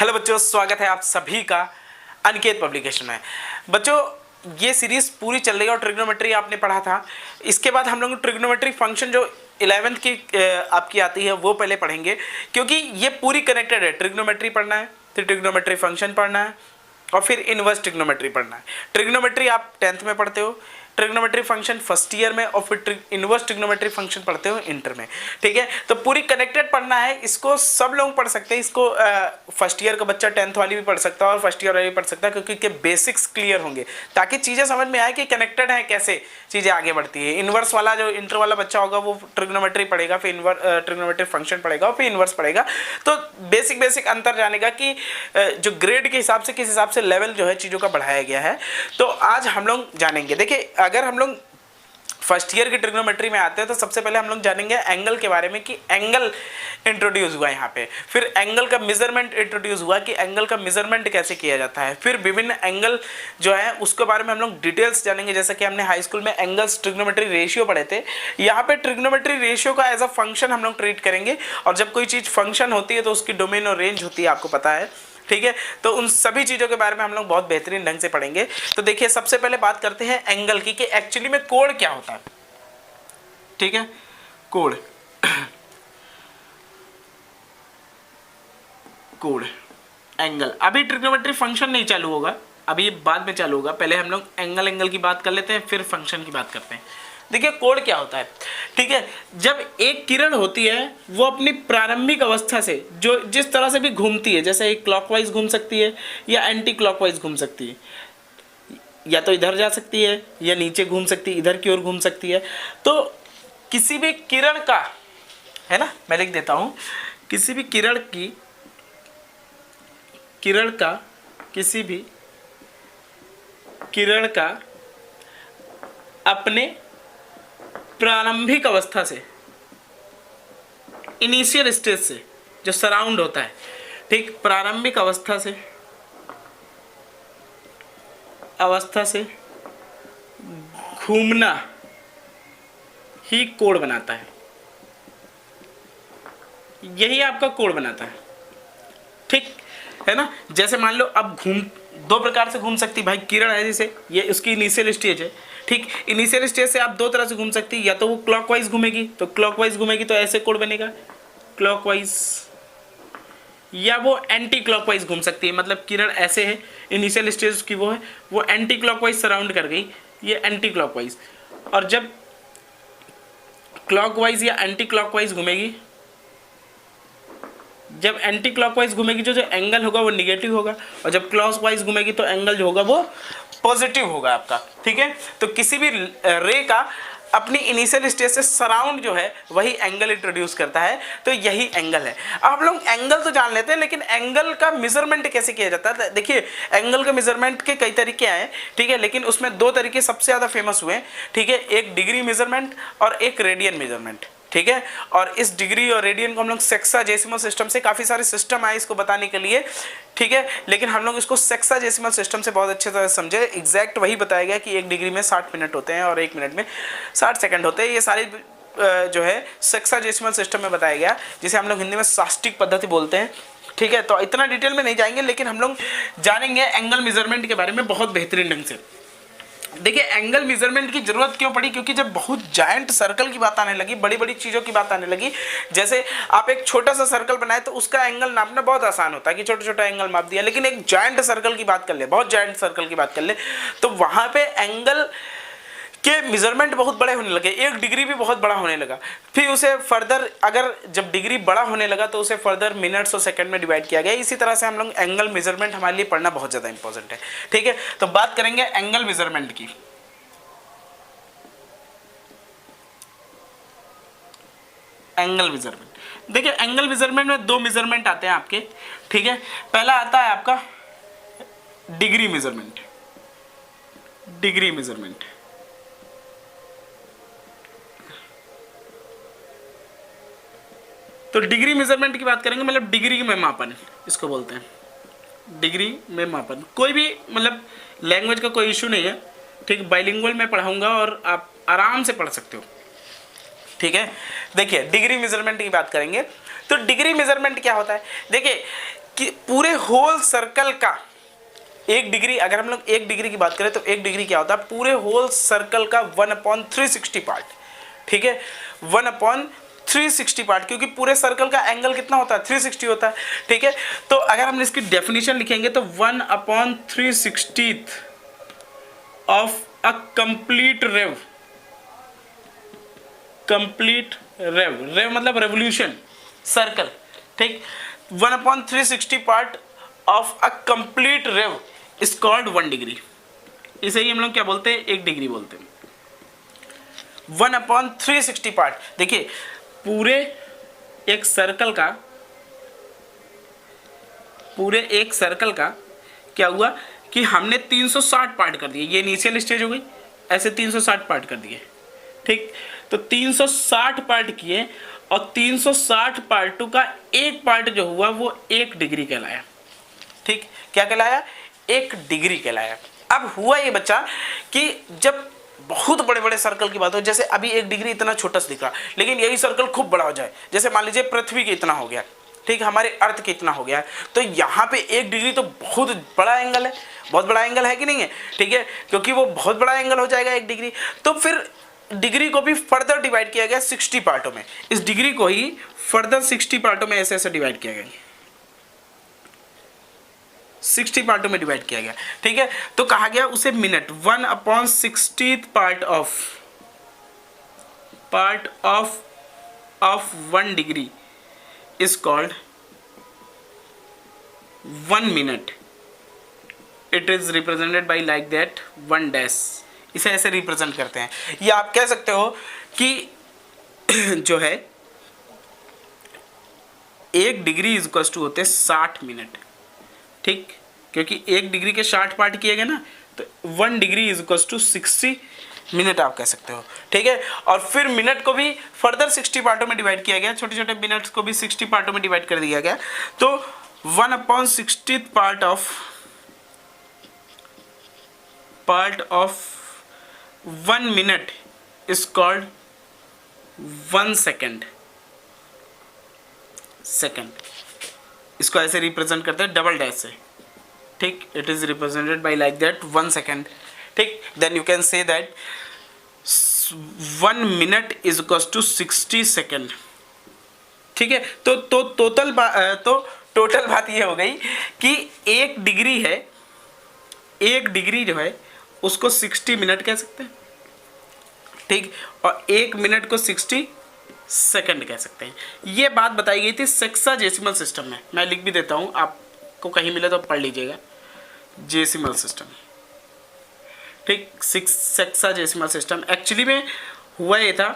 Hello बच्चों, स्वागत है आप सभी का अनिकेत पब्लिकेशन में। बच्चों, ये सीरीज पूरी चल रही है और ट्रिग्नोमेट्री आपने पढ़ा था। इसके बाद हम लोग ट्रिग्नोमेट्री फंक्शन जो 11th की आपकी आती है वो पहले पढ़ेंगे, क्योंकि ये पूरी कनेक्टेड है। ट्रिग्नोमेट्री पढ़ना है, फिर ट्रिग्नोमेट्री फंक्शन पढ़ना है और फिर इनवर्स ट्रिग्नोमेट्री पढ़ना है। ट्रिग्नोमेट्री आप 10th में पढ़ते हो, ट्रिग्नोमेट्री फंक्शन फर्स्ट ईयर में, और फिर इनवर्स ट्रिग्नोमेट्री फंक्शन पढ़ते हो इंटर में। ठीक है, तो पूरी कनेक्टेड पढ़ना है। इसको सब लोग पढ़ सकते हैं। इसको फर्स्ट ईयर का बच्चा 10th वाली भी पढ़ सकता है और फर्स्ट ईयर वाली भी पढ़ सकता है, क्योंकि बेसिक्स क्लियर होंगे, ताकि चीज़ें समझ में आए कि कनेक्टेड है, कैसे चीज़ें आगे बढ़ती है। इनवर्स वाला जो इंटर वाला बच्चा होगा वो ट्रिग्नोमेट्री पढ़ेगा, फिर ट्रिग्नोमेट्री फंक्शन पढ़ेगा और फिर इनवर्स पढ़ेगा। तो बेसिक अंतर जानेगा कि जो ग्रेड के हिसाब से, किस हिसाब से लेवल जो है चीज़ों का बढ़ाया गया है। तो आज हम लोग जानेंगे। देखिए, अगर हम लोग फर्स्ट ईयर की ट्रिग्नोमेट्री में आते हैं तो सबसे पहले हम लोग जानेंगे एंगल के बारे में, कि एंगल इंट्रोड्यूस हुआ यहाँ पे, फिर एंगल का मेजरमेंट इंट्रोड्यूस हुआ कि एंगल का मेजरमेंट कैसे किया जाता है, फिर विभिन्न एंगल जो है उसके बारे में हम लोग डिटेल्स जानेंगे। जैसे कि हमने हाई स्कूल में एंगल्स ट्रिग्नोमेट्री रेशियो पढ़े थे, यहाँ पे ट्रिग्नोमेट्री रेशियो का एज अ फंक्शन हम लोग ट्रीट करेंगे। और जब कोई चीज़ फंक्शन होती है तो उसकी डोमेन और रेंज होती है, आपको पता है। ठीक है, तो उन सभी चीज़ों के बारे में हम लोग बहुत बेहतरीन ढंग से पढ़ेंगे। तो देखिए, सबसे पहले बात करते हैं एंगल की, कि एक्चुअली में कोण क्या होता है। ठीक है, कोण कोण एंगल। अभी ट्रिग्नोमेट्री फंक्शन नहीं चालू होगा, अभी बाद में चालू होगा। पहले हम लोग एंगल की बात कर लेते हैं, फिर फंक्शन की बात करते हैं। देखिए, कोण क्या होता है। ठीक है, जब एक किरण होती है वो अपनी प्रारंभिक अवस्था से जो जिस तरह से भी घूमती है, जैसे एक क्लॉकवाइज घूम सकती है या एंटी क्लॉकवाइज घूम सकती है, या तो इधर जा सकती है या नीचे घूम सकती है, इधर की ओर घूम सकती है। तो किसी भी किरण का, है ना, मैं लिख देता हूं, किसी भी किरण का अपने प्रारंभिक अवस्था से, इनिशियल स्टेज से जो सराउंड होता है, ठीक, प्रारंभिक अवस्था से घूमना ही कोण बनाता है। यही आपका कोण बनाता है। ठीक है ना। जैसे मान लो, अब दो प्रकार से घूम सकती भाई किरण है, जैसे ये उसकी इनिशियल स्टेज है। ठीक, इनिशियल स्टेज से आप दो तरह से घूम सकती है, या तो वो क्लॉकवाइज घूमेगी तो ऐसे कोण बनेगा क्लॉकवाइज, या वो एंटी क्लॉकवाइज घूम सकती है। मतलब किरण ऐसे है, इनिशियल स्टेज की वो है, वो एंटी क्लॉकवाइज सराउंड कर गई, ये एंटी क्लॉकवाइज। और जब क्लॉकवाइज या एंटी क्लॉकवाइज घूमेगी, जब एंटी क्लॉकवाइज घूमेगी जो एंगल होगा वो निगेटिव होगा, और जब क्लॉकवाइज घूमेगी तो एंगल जो होगा वो पॉजिटिव होगा आपका। ठीक है, तो किसी भी रे का अपनी इनिशियल स्टेज से सराउंड जो है वही एंगल इंट्रोड्यूस करता है। तो यही एंगल है। अब हम लोग एंगल तो जान लेते हैं, लेकिन एंगल का मेजरमेंट कैसे किया जाता है। देखिए, एंगल के मेजरमेंट के कई तरीके आए, ठीक है, लेकिन उसमें दो तरीके सबसे ज़्यादा फेमस हुए। ठीक है, एक डिग्री मेजरमेंट और एक रेडियन मेजरमेंट। ठीक है, और इस डिग्री और रेडियन को हम लोग सेक्साडेसिमल सिस्टम से, काफ़ी सारे सिस्टम आए इसको बताने के लिए। ठीक है, लेकिन हम लोग इसको सेक्साडेसिमल सिस्टम से बहुत अच्छे तरह समझे। एग्जैक्ट वही बताया गया कि एक डिग्री में 60 मिनट होते हैं और एक मिनट में 60 सेकंड होते हैं। ये सारी जो है सेक्साडेसिमल सिस्टम में बताया गया, जिसे हम लोग हिंदी में साष्टिक पद्धति बोलते हैं। ठीक है, तो इतना डिटेल में नहीं जाएंगे, लेकिन हम लोग जानेंगे एंगल मेजरमेंट के बारे में बहुत बेहतरीन ढंग से। देखिए, एंगल मेजरमेंट की जरूरत क्यों पड़ी, क्योंकि जब बहुत जायंट सर्कल की बात आने लगी, बड़ी बड़ी चीज़ों की बात आने लगी, जैसे आप एक छोटा सा सर्कल बनाए तो उसका एंगल नापना बहुत आसान होता है कि छोटा छोटा एंगल माप दिया। लेकिन एक जायंट सर्कल की बात कर ले, बहुत जायंट सर्कल की बात कर ले, तो वहाँ पे एंगल के मेजरमेंट बहुत बड़े होने लगे। एक डिग्री भी बहुत बड़ा होने लगा। फिर उसे फर्दर, अगर जब डिग्री बड़ा होने लगा तो उसे फर्दर मिनट्स और सेकंड में डिवाइड किया गया। इसी तरह से हम लोग एंगल मेजरमेंट हमारे लिए पढ़ना बहुत ज़्यादा इंपॉर्टेंट है। ठीक है, तो बात करेंगे एंगल मेजरमेंट की। एंगल मेजरमेंट, देखिए, एंगल मेजरमेंट में दो मेजरमेंट आते हैं आपके। ठीक है, पहला आता है आपका डिग्री मेजरमेंट। तो डिग्री मेजरमेंट की बात करेंगे, मतलब डिग्री में मापन, इसको बोलते हैं डिग्री में मापन। कोई भी, मतलब लैंग्वेज का कोई इशू नहीं है। ठीक, बाइलिंगुअल में पढ़ाऊंगा और आप आराम से पढ़ सकते हो। ठीक है, देखिए, डिग्री मेजरमेंट की बात करेंगे तो डिग्री मेजरमेंट क्या होता है। देखिए, कि पूरे होल सर्कल का 1 डिग्री, अगर हम लोग 1 डिग्री की बात करें तो 1 डिग्री क्या होता है, पूरे होल सर्कल का 1/360 पार्ट, ठीक है, 1/360 पार्ट, क्योंकि पूरे सर्कल का एंगल कितना होता है, 360 होता है, ठीक है। तो अगर हम इसकी डेफिनेशन लिखेंगे तो 1/360 of a complete rev, complete rev मतलब रेवोल्यूशन सर्कल, ठीक, 1/360 part of a complete rev is called 1 degree. इसे ही हम लोग क्या बोलते हैं, 1 डिग्री बोलते हैं। 1/360 पार्ट, देखिए पूरे एक सर्कल का, पूरे एक सर्कल का क्या हुआ कि हमने 360 पार्ट कर दिए, ये इनिशियल स्टेज हो गई, ऐसे 360 पार्ट कर दिए, ठीक। तो 360 पार्ट किए और 360 पार्टों का एक पार्ट जो हुआ वो 1 डिग्री कहलाया, ठीक, क्या कहलाया, 1 डिग्री कहलाया। अब हुआ ये बच्चा कि जब बहुत बड़े बड़े सर्कल की बात हो, जैसे अभी 1 डिग्री इतना छोटा सा दिख रहा, लेकिन यही सर्कल खूब बड़ा हो जाए, जैसे मान लीजिए पृथ्वी के इतना हो गया, ठीक, हमारे अर्थ के इतना हो गया, तो यहाँ पे 1 डिग्री तो बहुत बड़ा एंगल है, बहुत बड़ा एंगल है कि नहीं है, ठीक है, क्योंकि वो बहुत बड़ा एंगल हो जाएगा 1 डिग्री। तो फिर डिग्री को भी फर्दर डिवाइड किया गया 60 पार्टों में, इस डिग्री को ही फर्दर 60 पार्टों में ऐसे ऐसे डिवाइड किया गया, 60 पार्टों में डिवाइड किया गया, ठीक है। तो कहा गया उसे minute, 1/60 part of 1 degree is called 1 minute. It is represented by like that 1 dash, इसे ऐसे रिप्रेजेंट करते हैं। या आप कह सकते हो कि जो है 1 डिग्री इज इक्वल टू होते 60 मिनट, ठीक, क्योंकि 1 डिग्री के 60 पार्ट किए गए ना, तो 1 degree is equal to 60 minute आप कह सकते हो, ठीक है। और फिर मिनट को भी फर्दर 60 पार्टों में डिवाइड किया गया, छोटे छोटे मिनट्स को भी 60 पार्टों में डिवाइड कर दिया गया। तो 1/60 part of 1 minute is called 1 second. इसको ऐसे रिप्रेजेंट करते हैं डबल डैश से, ठीक, it is represented by like that 1 second, ठीक। Then you can say that 1 minute is equal to 60 seconds, ठीक है। तो टोटल बात ये हो गई कि 1 डिग्री है, 1 डिग्री जो है उसको 60 मिनट कह सकते हैं, ठीक, और 1 मिनट को 60 सेकंड कह सकते हैं। ये बात बताई गई थी सेक्साजेसिमल सिस्टम में, मैं लिख भी देता हूँ, आपको कहीं मिले तो पढ़ लीजिएगा, जेसिमल सिस्टम, ठीक, सेक्साजेसिमल सिस्टम। एक्चुअली में हुआ ये था,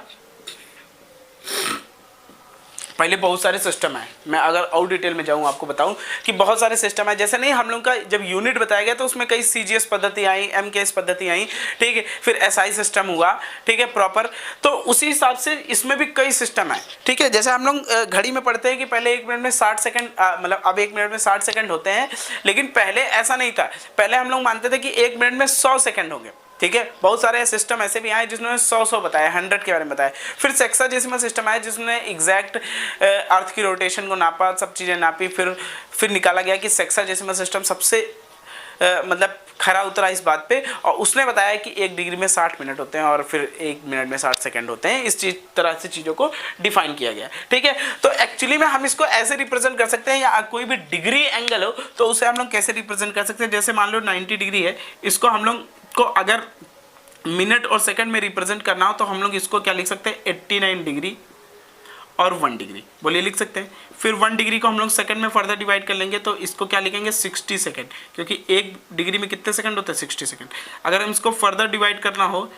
पहले बहुत सारे सिस्टम है, मैं अगर और डिटेल में जाऊँ आपको बताऊँ कि बहुत सारे सिस्टम है। जैसे नहीं हम लोग का जब यूनिट बताया गया तो उसमें कई CGS पद्धति आई, MKS पद्धति आई, ठीक है, फिर SI सिस्टम हुआ, ठीक है, प्रॉपर। तो उसी हिसाब से इसमें भी कई सिस्टम है, ठीक है। जैसे हम लोग घड़ी में पढ़ते हैं कि पहले 1 मिनट में 60 सेकंड, मतलब अब 1 मिनट में 60 सेकंड होते हैं, लेकिन पहले ऐसा नहीं था। पहले हम लोग मानते थे कि 1 मिनट में 100 सेकंड होंगे, ठीक है। बहुत सारे सिस्टम ऐसे भी आए जिन्होंने 100 बताया, 100 के बारे में बताया। फिर सेक्साजेसिमल सिस्टम आया जिसने एग्जैक्ट अर्थ की रोटेशन को नापा, सब चीज़ें नापी, फिर निकाला गया कि सेक्साजेसिमल सिस्टम सबसे मतलब खरा उतरा इस बात पे, और उसने बताया कि 1 डिग्री में 60 मिनट होते हैं और फिर 1 मिनट में 60 सेकंड होते हैं। इस तरह से चीज़ों को डिफाइन किया गया, ठीक है। तो एक्चुअली में हम इसको ऐसे रिप्रेजेंट कर सकते हैं, या कोई भी डिग्री एंगल हो तो उसे हम लोग कैसे रिप्रेजेंट कर सकते हैं। जैसे मान लो 90 डिग्री है, इसको हम लोग को अगर मिनट और सेकंड में रिप्रेजेंट करना हो तो हम लोग इसको क्या लिख सकते हैं, 89 डिग्री और 1 डिग्री, बोलिए लिख सकते हैं। फिर 1 डिग्री को हम लोग सेकंड में फर्दर डिवाइड कर लेंगे तो इसको क्या लिखेंगे, 60 सेकंड, क्योंकि 1 डिग्री में कितने सेकंड होते हैं, 60 सेकंड। अगर हम इसको फर्दर डिवाइड करना हो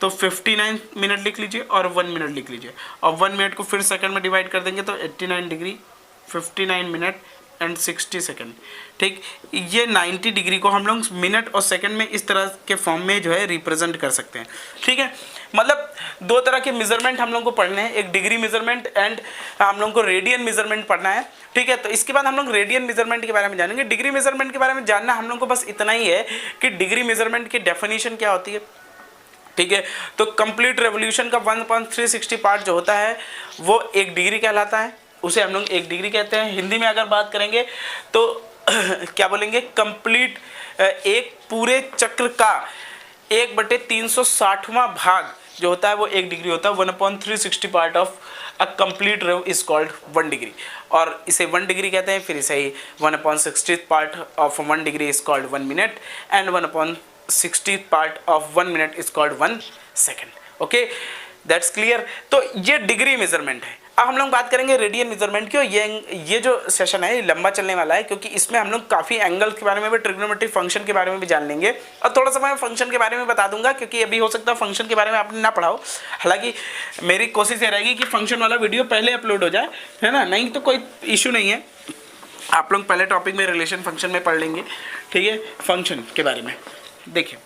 तो 59 मिनट लिख लीजिए और 1 मिनट लिख लीजिए, और 1 मिनट को फिर सेकंड में डिवाइड कर देंगे तो 89 डिग्री, 59 मिनट एंड 60 सेकंड, ठीक। ये 90 डिग्री को हम लोग मिनट और सेकंड में इस तरह के फॉर्म में जो है रिप्रेजेंट कर सकते हैं, ठीक है। मतलब 2 तरह के मेजरमेंट हम लोग को पढ़ने हैं, एक डिग्री मेजरमेंट एंड हम लोग को रेडियन मेजरमेंट पढ़ना है, ठीक है। तो इसके बाद हम लोग रेडियन मेजरमेंट के बारे में जानेंगे। डिग्री मेजरमेंट के बारे में जानना हम लोग को बस इतना ही है कि डिग्री मेजरमेंट की डेफिनेशन क्या होती है, ठीक है। तो कंप्लीट रेवोल्यूशन का 1/360 पार्ट जो होता है वो 1 डिग्री कहलाता है, उसे हम लोग 1 डिग्री कहते हैं। हिंदी में अगर बात करेंगे तो क्या बोलेंगे, कंप्लीट एक पूरे चक्र का 1/360वां भाग जो होता है वो 1 डिग्री होता है। 1/360 part of a complete rev is called 1 degree, और इसे 1 डिग्री कहते हैं। फिर इसे 1/60 part of 1 degree is called 1 minute, and 1/60 part of 1 minute is called 1 second. Okay, that's clear. तो ये डिग्री मेजरमेंट है। अब हम लोग बात करेंगे रेडियन मेजरमेंट की। ये जो सेशन है ये लंबा चलने वाला है, क्योंकि इसमें हम लोग काफ़ी एंगल के बारे में भी, ट्रिग्नोमेट्रिक फंक्शन के बारे में भी जान लेंगे, और थोड़ा सा मैं फंक्शन के बारे में बता दूंगा, क्योंकि अभी हो सकता है फंक्शन के बारे में आपने ना पढ़ाओ। हालांकि मेरी कोशिश ये रहेगी कि फंक्शन वाला वीडियो पहले अपलोड हो जाए, है ना, नहीं तो कोई इशू नहीं है। आप लोग पहले टॉपिक में रिलेशन फंक्शन में पढ़ लेंगे, ठीक है, फंक्शन के बारे में। देखिए,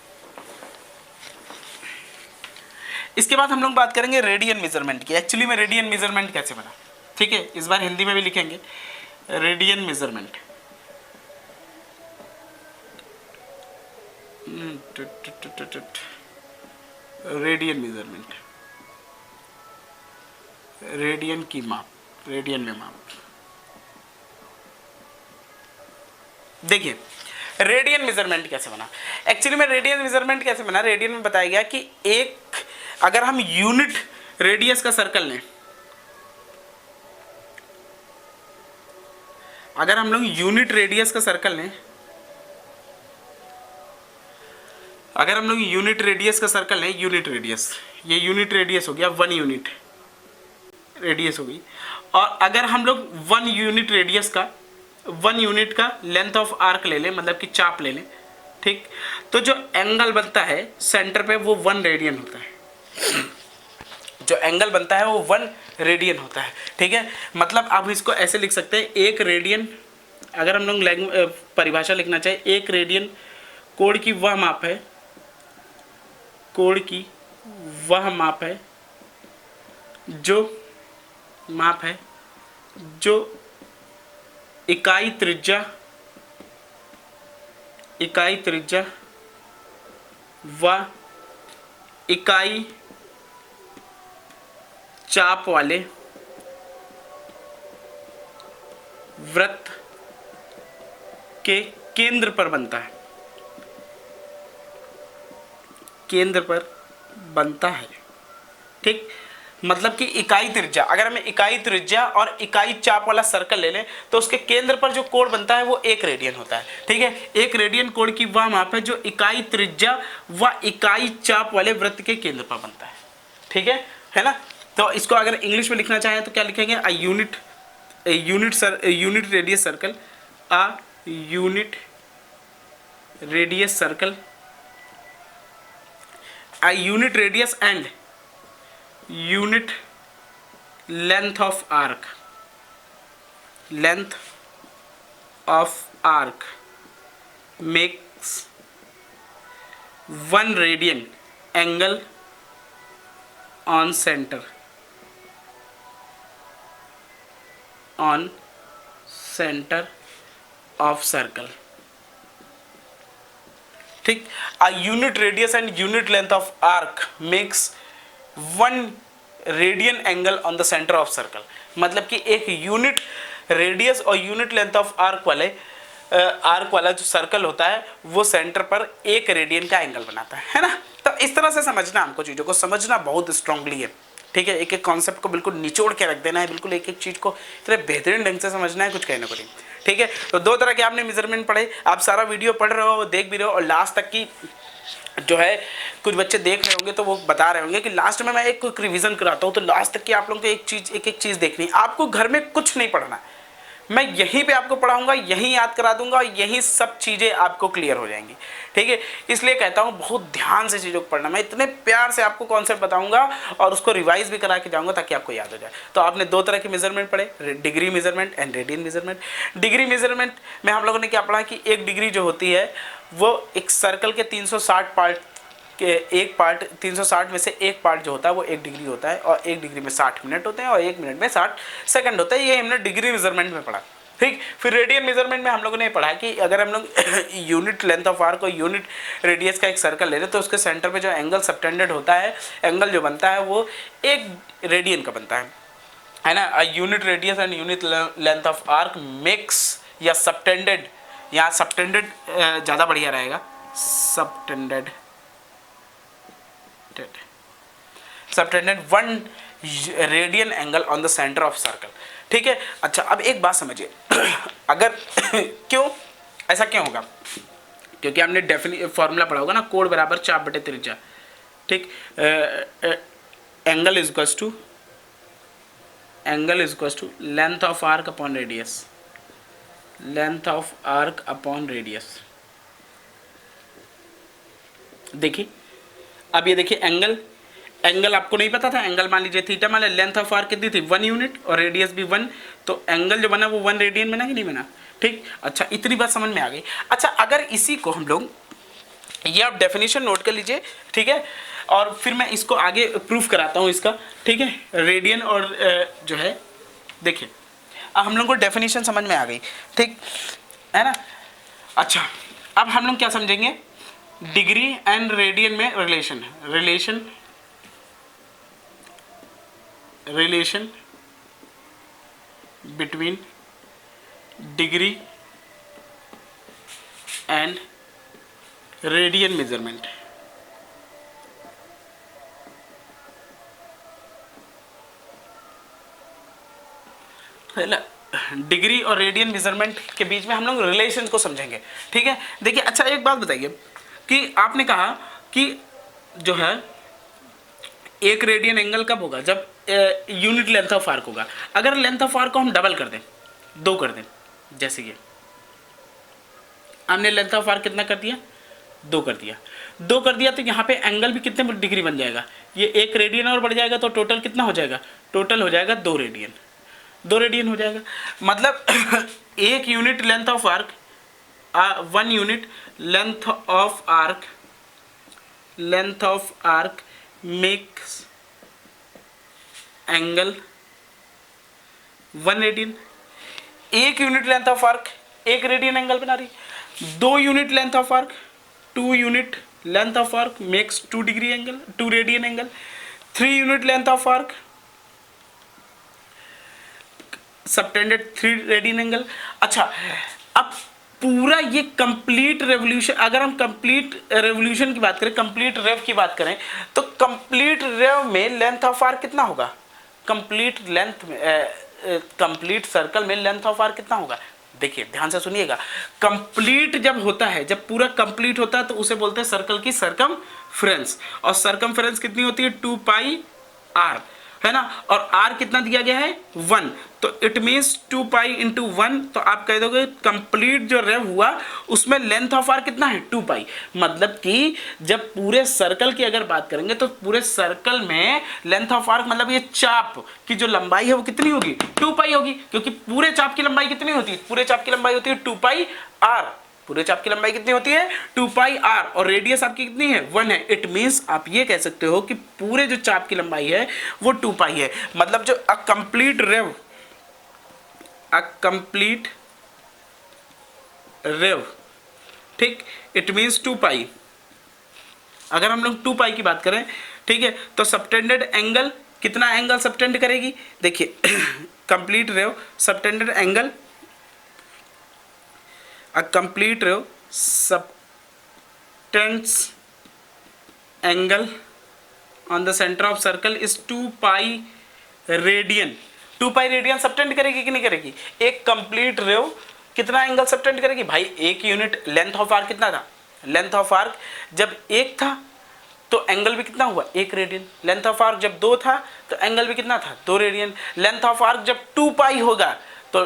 इसके बाद हम लोग बात करेंगे रेडियन मेजरमेंट की। एक्चुअली में रेडियन मेजरमेंट कैसे बना, ठीक है, इस बार हिंदी में भी लिखेंगे radian measurement. Radian measurement, radian की माप, रेडियन में माप। देखिए, रेडियन मेजरमेंट कैसे बना। एक्चुअली में रेडियन मेजरमेंट कैसे बना, रेडियन में बताया गया कि एक, अगर हम यूनिट रेडियस का सर्कल लें, अगर हम लोग यूनिट रेडियस का सर्कल लें, अगर हम लोग यूनिट रेडियस का सर्कल लें, यूनिट रेडियस, ये यूनिट रेडियस हो गया, 1 यूनिट रेडियस हो गई, और अगर हम लोग 1 यूनिट रेडियस का, 1 यूनिट का लेंथ ऑफ आर्क ले लें, मतलब कि चाप ले लें, ठीक, तो जो एंगल बनता है सेंटर पे वो 1 रेडियन होता है। जो एंगल बनता है वो 1 रेडियन होता है, ठीक है। मतलब आप इसको ऐसे लिख सकते हैं, 1 रेडियन, अगर हम लोग परिभाषा लिखना चाहे, 1 रेडियन कोण की वह माप है, कोण की वह माप है, जो माप है जो इकाई त्रिज्या व इकाई चाप वाले वृत्त के केंद्र पर बनता है, केंद्र पर बनता है, ठीक। मतलब कि इकाई त्रिज्या, अगर हमें इकाई त्रिज्या और इकाई चाप वाला सर्कल ले लें तो उसके केंद्र पर जो कोण बनता है वो 1 रेडियन होता है, ठीक है। 1 रेडियन कोण की वह माप है जो इकाई त्रिज्या व इकाई चाप वाले वृत्त के केंद्र पर बनता है, ठीक है ना। तो इसको अगर इंग्लिश में लिखना चाहें तो क्या लिखेंगे, a unit radius circle, a unit radius circle, a unit radius and unit length of arc, length of arc makes 1 radian angle on center of circle, ठीक। a unit radius and unit length of arc makes 1 radian angle on the centre of circle. मतलब कि एक unit radius और unit length of arc वाला जो circle होता है वो सेंटर पर 1 रेडियन का एंगल बनाता है ना। तो इस तरह से समझना, हमको चीज़ों को समझना बहुत स्ट्रांगली है, ठीक है। एक एक कॉन्सेप्ट को बिल्कुल निचोड़ के रख देना है, बिल्कुल एक एक चीज़ को इतने बेहतरीन ढंग से समझना है, कुछ कहने को नहीं, ठीक है। तो 2 तरह के आपने मेजरमेंट पढ़े, आप सारा वीडियो पढ़ रहे हो, देख भी रहे हो, और लास्ट तक की जो है कुछ बच्चे देख रहे होंगे तो वो बता रहे होंगे कि लास्ट में मैं एक क्विक रिवीजन कराता हूँ, तो लास्ट तक की आप लोगों को एक एक चीज़ देखनी। आपको घर में कुछ नहीं पढ़ना, मैं यहीं पे आपको पढ़ाऊंगा, यहीं याद करा दूंगा, यहीं सब चीज़ें आपको क्लियर हो जाएंगी, ठीक है। इसलिए कहता हूँ बहुत ध्यान से चीज़ों को पढ़ना, मैं इतने प्यार से आपको कॉन्सेप्ट बताऊंगा और उसको रिवाइज भी करा के जाऊँगा ताकि आपको याद हो जाए। तो आपने 2 तरह के मेजरमेंट पढ़े, degree measurement and radian measurement. Degree measurement में हम लोगों ने क्या पढ़ा कि 1 डिग्री जो होती है वो एक सर्कल के 360 पार्ट के एक पार्ट, 360 में से एक पार्ट जो होता है वो 1 डिग्री होता है, और 1 डिग्री में 60 मिनट होते हैं और 1 मिनट में 60 सेकंड होता है। ये हमने डिग्री मेजरमेंट में पढ़ा, ठीक। फिर रेडियन मेजरमेंट में हम लोगों ने पढ़ा कि अगर हम लोग यूनिट लेंथ ऑफ आर्क और यूनिट रेडियस का एक सर्कल ले रहे तो उसके सेंटर पे जो एंगल सबटेंडेड होता है, एंगल जो बनता है वो 1 रेडियन का बनता है, है ना, a unit radius and unit length of arc makes, या सबटेंडेड, यहाँ सबटेंडेड ज़्यादा बढ़िया रहेगा, subtended one radian angle on the centre of circle. ठीक है, अच्छा अब एक बात समझिए अगर क्यों ऐसा क्यों होगा, क्योंकि हमने फॉर्मूला पढ़ा होगा ना, कोण बराबर चाप बटे त्रिज्या। ठीक, angle is equals to length of arc upon radius, length of arc upon radius. देखिए अब ये देखिए एंगल आपको नहीं पता था, एंगल मान लीजिए थीटा, मान लीजिए लेंथ ऑफ आर्क कितनी थी 1 यूनिट और रेडियस भी 1, तो एंगल जो बना वो 1 रेडियन बना कि नहीं बना। ठीक, अच्छा इतनी बात समझ में आ गई। अच्छा अगर इसी को हम लोग, ये आप डेफिनेशन नोट कर लीजिए, ठीक है, और फिर मैं इसको आगे प्रूफ कराता हूँ इसका। ठीक है, रेडियन और जो है, देखिए अब हम लोग को डेफिनेशन समझ में आ गई, ठीक है ना। अच्छा अब हम लोग क्या समझेंगे, डिग्री एंड रेडियन में relation between degree and radian measurement. है ना, डिग्री और रेडियन मेजरमेंट के बीच में हम लोग रिलेशन को समझेंगे। ठीक है, देखिए अच्छा एक बात बताइए कि आपने कहा कि जो है एक रेडियन एंगल कब होगा, जब यूनिट लेंथ ऑफ आर्क होगा। अगर लेंथ ऑफ आर्क को हम डबल कर दें, 2 कर दें, जैसे ये हमने लेंथ ऑफ आर्क कितना कर दिया, 2 कर दिया, 2 कर दिया, तो यहाँ पे एंगल भी कितने डिग्री बन जाएगा, ये 1 रेडियन और बढ़ जाएगा, तो टोटल कितना हो जाएगा, टोटल हो जाएगा 2 रेडियन, 2 रेडियन हो जाएगा। मतलब 1 unit length of arc, 1 unit length of arc makes angle 1 radian. 1 unit length of arc 1 radian angle बना रही। 2 unit length of arc, 2 unit length of arc makes 2 degree angle, 2 radian angle. 3 unit length of arc subtended 3 radian angle. अच्छा अब पूरा ये complete revolution, अगर हम complete revolution की बात करें, कंप्लीट रेव की बात करें, तो कंप्लीट रेव में लेंथ ऑफ आर्क कितना होगा, कंप्लीट लेंथ में कंप्लीट सर्कल में लेंथ ऑफ आर्क कितना होगा। देखिए ध्यान से सुनिएगा, कंप्लीट जब होता है, जब पूरा कंप्लीट होता है तो उसे बोलते हैं सर्कल की सरकमफ्रेंस, और सरकमफ्रेंस कितनी होती है 2 पाई आर, है ना, और आर कितना दिया गया है 1, तो इट मीन्स 2 पाई इंटू 1, तो आप कह दोगे कंप्लीट जो रेव हुआ उसमें लेंथ ऑफ आर कितना है 2 पाई। मतलब कि जब पूरे सर्कल की अगर बात करेंगे तो पूरे सर्कल में लेंथ ऑफ आर्क, मतलब ये चाप की जो लंबाई है वो कितनी होगी 2 पाई होगी, क्योंकि पूरे चाप की लंबाई कितनी होती है, पूरे चाप की लंबाई होती है 2 पाई आर, पूरे चाप की लंबाई कितनी होती है 2 पाई आर, और रेडियस आपकी कितनी है 1 है। इट मींस आप ये कह सकते हो कि पूरे जो चाप की लंबाई है वो 2 पाई है। मतलब जो अ कंप्लीट रेव, ठीक, इट मींस 2 पाई। अगर हम लोग 2 पाई की बात करें, ठीक है, तो सबटेंडेड एंगल कितना एंगल सबटेंड करेगी, देखिए complete rev subtended angle, a complete row subtends angle on the center of circle is 2 pi radian। 2 pi radian subtend करेगी कि नहीं करेगी, एक कंप्लीट रो कितना एंगल सबटेंड करेगी भाई, 1 यूनिट लेंथ ऑफ आर्क कितना था, लेंथ ऑफ आर्क जब 1 था तो एंगल भी कितना हुआ 1 रेडियन, लेंथ ऑफ आर्क जब 2 था तो एंगल भी कितना था 2 रेडियन, लेंथ ऑफ आर्क जब 2 पाई होगा तो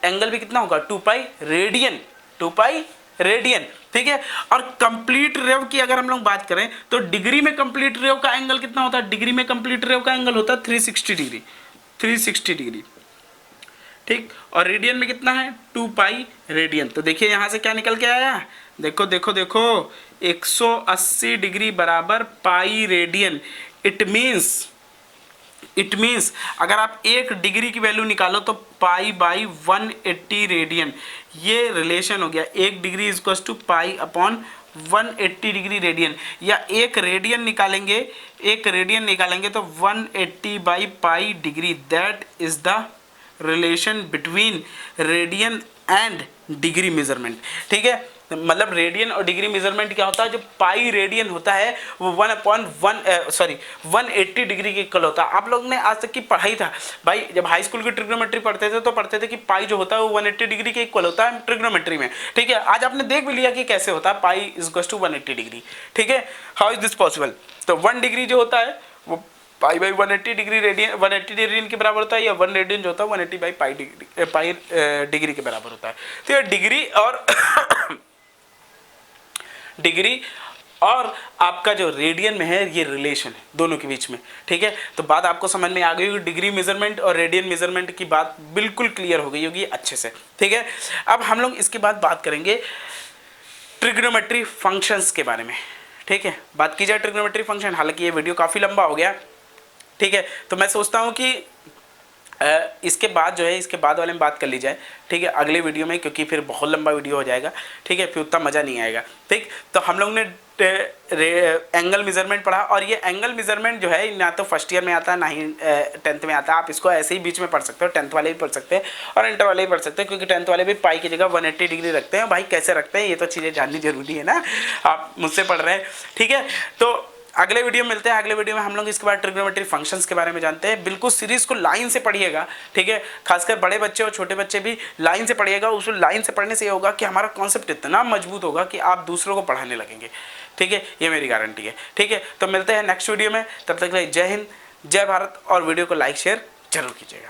एंगल भी कितना होगा 2 पाई रेडियन, 2 पाई रेडियन, ठीक है। और कंप्लीट रेव की अगर हम लोग बात करें तो डिग्री में कंप्लीट रेव का एंगल कितना होता है, डिग्री में कंप्लीट रेव का एंगल होता है 360 डिग्री, 360 डिग्री, ठीक, और रेडियन में कितना है 2 पाई रेडियन। तो देखिए यहां से क्या निकल के आया, देखो देखो देखो 180 डिग्री बराबर पाई रेडियन। इट मीन्स अगर आप 1 डिग्री की वैल्यू निकालो तो पाई बाई 180 रेडियन, ये रिलेशन हो गया, 1 degree is equal to pi upon 180 degree radian, या एक रेडियन निकालेंगे, एक रेडियन निकालेंगे तो 180 by pi degree, that is the relation between radian and degree measurement. ठीक है, मतलब रेडियन और डिग्री मेजरमेंट क्या होता है, जो पाई रेडियन होता है वो 180 डिग्री के इक्वल होता है। आप लोग ने आज तक की पढ़ाई था भाई, जब हाई स्कूल की ट्रिग्नोमेट्री पढ़ते थे तो पढ़ते थे कि पाई जो होता है वो 180 डिग्री के इक्वल होता है ट्रिग्नोमेट्री में। ठीक है, आज आपने देख भी लिया कि कैसे होता है, pi is equal to 180 degree. ठीक है, हाउ इज दिस पॉसिबल? तो 1 डिग्री जो होता है वो पाई बाई 180 डिग्री रेडियन, 180 रेडियन के बराबर होता है, या 1 रेडियन जो होता है 180 बाई पाई डिग्री के बराबर होता है। तो ये डिग्री और डिग्री और आपका जो रेडियन में है ये रिलेशन है दोनों के बीच में। ठीक है, तो बात आपको समझ में आ गई होगी, डिग्री मेजरमेंट और रेडियन मेजरमेंट की बात बिल्कुल क्लियर हो गई होगी अच्छे से। ठीक है, अब हम लोग इसके बाद बात करेंगे ट्रिग्नोमेट्री फंक्शंस के बारे में। ठीक है, बात की जाए ट्रिग्नोमेट्री फंक्शन, हालांकि ये वीडियो काफ़ी लंबा हो गया। ठीक है, तो मैं सोचता हूँ कि इसके बाद जो है, इसके बाद वाले में बात कर ली जाए। ठीक है, अगले वीडियो में, क्योंकि फिर बहुत लंबा वीडियो हो जाएगा। ठीक है, फिर उतना मज़ा नहीं आएगा। ठीक, तो हम लोग ने एंगल मेजरमेंट पढ़ा, और ये एंगल मेजरमेंट जो है ना तो फर्स्ट ईयर में आता है ना ही 10th में आता है। आप इसको ऐसे ही बीच में पढ़ सकते हो, 10th वाले भी पढ़ सकते हैं और इंटर वाले भी पढ़ सकते हैं, क्योंकि 10th वाले भी पाई की जगह 180 डिग्री रखते हैं। भाई कैसे रखते हैं ये तो चीज़ें जाननी जरूरी है ना, आप मुझसे पढ़ रहे हैं। ठीक है, तो अगले वीडियो में मिलते हैं। अगले वीडियो में हम लोग इसके बाद ट्रिग्नोमेट्री फंक्शंस के बारे में जानते हैं। बिल्कुल सीरीज को लाइन से पढ़िएगा। ठीक है, खासकर बड़े बच्चे और छोटे बच्चे भी लाइन से पढ़िएगा। उस लाइन से पढ़ने से ये होगा कि हमारा कॉन्सेप्ट इतना मजबूत होगा कि आप दूसरों को पढ़ाने लगेंगे। ठीक है, ये मेरी गारंटी है। ठीक है, तो मिलते हैं नेक्स्ट वीडियो में। तब तक के लिए जय हिंद, जय भारत, और वीडियो को लाइक शेयर जरूर कीजिएगा।